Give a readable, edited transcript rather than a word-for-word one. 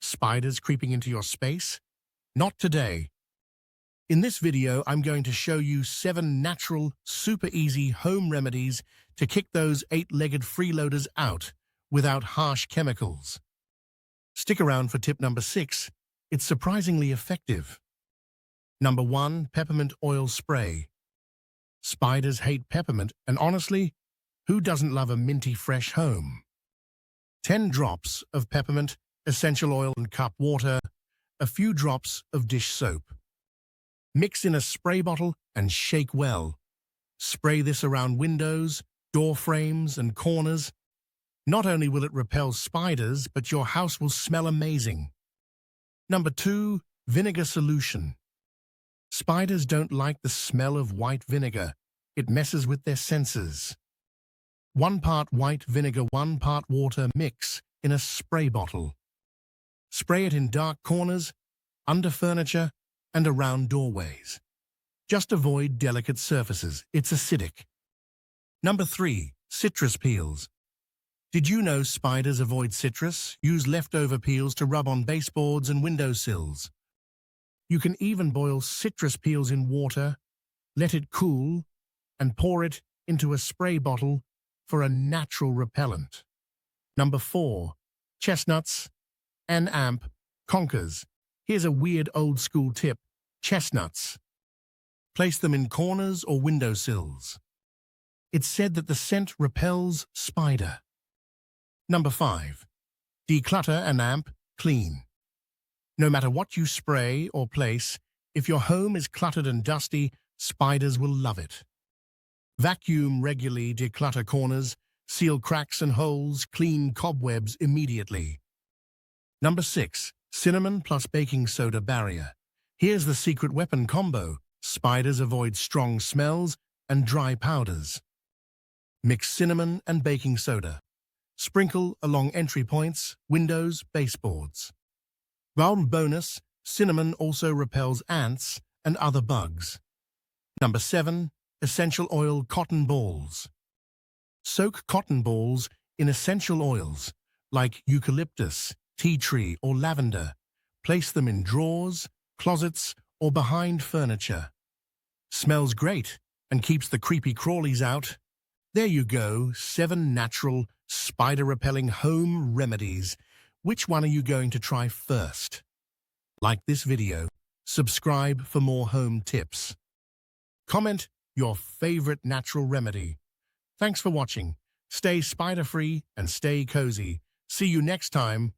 Spiders creeping into your space? Not today. In this video, I'm going to show you 7 natural, super easy home remedies to kick those 8-legged freeloaders out without harsh chemicals. Stick around for tip number 6. It's surprisingly effective. Number 1, peppermint oil spray. Spiders hate peppermint, and honestly, who doesn't love a minty fresh home? 10 drops of peppermint, essential oil and cup water, a few drops of dish soap. Mix in a spray bottle and shake well. Spray this around windows, door frames, and corners. Not only will it repel spiders, but your house will smell amazing. Number 2, vinegar solution. Spiders don't like the smell of white vinegar. It messes with their senses. 1 part white vinegar, 1 part water, mix in a spray bottle. Spray it in dark corners, under furniture, and around doorways. Just avoid delicate surfaces. It's acidic. Number 3, citrus peels. Did you know spiders avoid citrus? Use leftover peels to rub on baseboards and windowsills. You can even boil citrus peels in water, let it cool, and pour it into a spray bottle for a natural repellent. Number 4, chestnuts and conkers. Here's a weird old-school tip. Chestnuts. Place them in corners or windowsills. It's said that the scent repels spider. Number 5, declutter and clean. No matter what you spray or place, if your home is cluttered and dusty, spiders will love it. Vacuum regularly, declutter corners, seal cracks and holes, clean cobwebs immediately. Number 6, cinnamon plus baking soda barrier. Here's the secret weapon combo. Spiders avoid strong smells and dry powders. Mix cinnamon and baking soda. Sprinkle along entry points, windows, baseboards. Bonus, cinnamon also repels ants and other bugs. Number 7, essential oil cotton balls. Soak cotton balls in essential oils like eucalyptus, tea tree, or lavender. Place them in drawers, closets, or behind furniture. Smells great and keeps the creepy crawlies out. There you go, 7 natural, spider-repelling home remedies. Which one are you going to try first? Like this video, subscribe for more home tips. Comment your favorite natural remedy. Thanks for watching. Stay spider-free and stay cozy. See you next time.